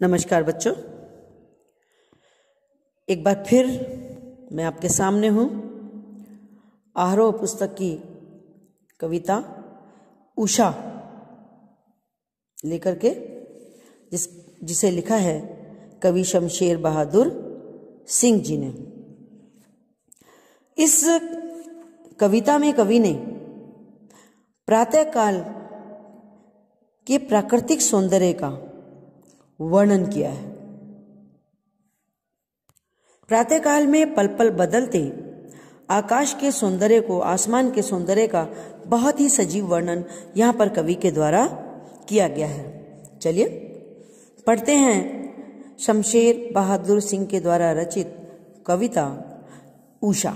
नमस्कार बच्चों, एक बार फिर मैं आपके सामने हूँ आरोह पुस्तक की कविता उषा लेकर के, जिसे लिखा है कवि शमशेर बहादुर सिंह जी ने। इस कविता में कवि ने प्रातःकाल के प्राकृतिक सौंदर्य का वर्णन किया है। प्रातःकाल में पल पल बदलते आकाश के सौंदर्य को, आसमान के सौंदर्य का बहुत ही सजीव वर्णन यहाँ पर कवि के द्वारा किया गया है। चलिए पढ़ते हैं शमशेर बहादुर सिंह के द्वारा रचित कविता उषा।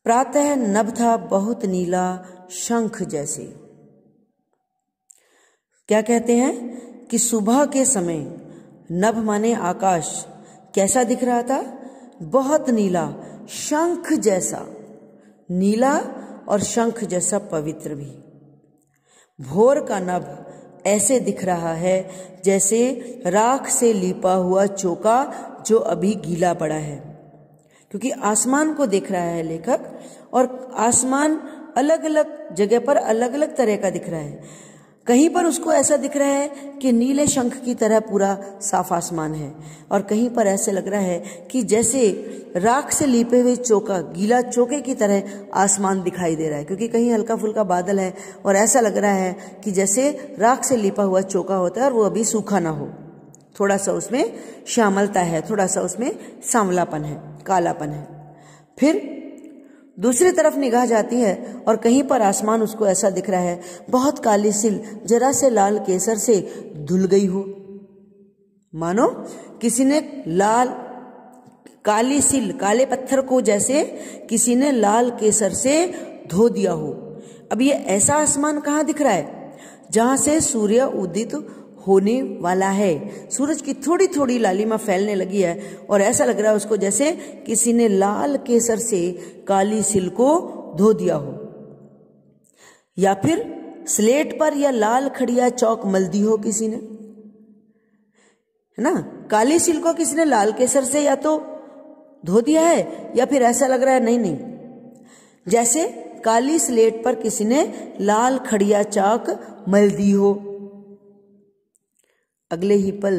प्रातः नभ था बहुत नीला शंख जैसे। क्या कहते हैं कि सुबह के समय नभ माने आकाश कैसा दिख रहा था? बहुत नीला, शंख जैसा। नीला और शंख जैसा पवित्र भी। भोर का नभ ऐसे दिख रहा है जैसे राख से लिपा हुआ चौका जो अभी गीला पड़ा है, क्योंकि आसमान को देख रहा है लेखक, और आसमान अलग अलग जगह पर अलग अलग तरह का दिख रहा है। कहीं पर उसको ऐसा दिख रहा है कि नीले शंख की तरह पूरा साफ आसमान है, और कहीं पर ऐसे लग रहा है कि जैसे राख से लिपे हुए चौका, गीला चौके की तरह आसमान दिखाई दे रहा है, क्योंकि कहीं हल्का फुल्का बादल है और ऐसा लग रहा है कि जैसे राख से लिपा हुआ चौका होता है और वो अभी सूखा ना हो। थोड़ा सा उसमें श्यामलता है, थोड़ा सा उसमें सांवलापन है, कालापन है। फिर दूसरी तरफ निगाह जाती है और कहीं पर आसमान उसको ऐसा दिख रहा है बहुत काली सिल जरा से लाल केसर से धुल गई हो, मानो किसी ने लाल काली सिल, काले पत्थर को जैसे किसी ने लाल केसर से धो दिया हो। अब ये ऐसा आसमान कहाँ दिख रहा है? जहां से सूर्य उदित होने वाला है। सूरज की थोड़ी थोड़ी लालिमा फैलने लगी है और ऐसा लग रहा है उसको जैसे किसी ने लाल केसर से काली सिल को धो दिया हो, या फिर स्लेट पर या लाल खड़िया चौक मल दी हो किसी ने, है ना। काली सिल को किसी ने लाल केसर से या तो धो दिया है, या फिर ऐसा लग रहा है नहीं, जैसे काली स्लेट पर किसी ने लाल खड़िया चाक मल दी हो। अगले ही पल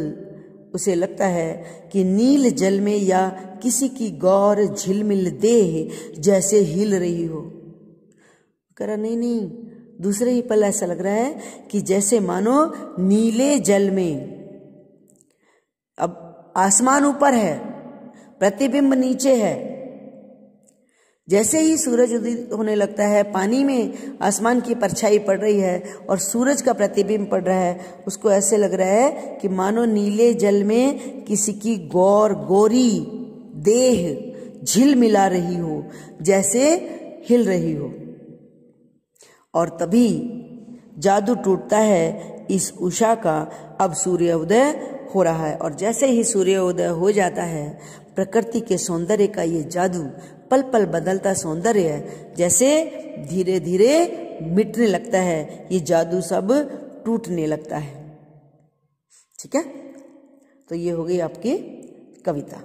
उसे लगता है कि नील जल में या किसी की गौर झिलमिल देह जैसे हिल रही हो। करा नहीं, दूसरे ही पल ऐसा लग रहा है कि जैसे मानो नीले जल में, अब आसमान ऊपर है, प्रतिबिंब नीचे है। जैसे ही सूरज उदित होने लगता है, पानी में आसमान की परछाई पड़ रही है और सूरज का प्रतिबिंब पड़ रहा है, उसको ऐसे लग रहा है कि मानो नीले जल में किसी की गोरी देह झिल मिला रही हो, जैसे हिल रही हो। और तभी जादू टूटता है इस उषा का। अब सूर्योदय हो रहा है, और जैसे ही सूर्योदय हो जाता है, प्रकृति के सौंदर्य का ये जादू, पल पल बदलता सौंदर्य है, जैसे धीरे धीरे मिटने लगता है, ये जादू सब टूटने लगता है। ठीक है, तो ये हो गई आपकी कविता।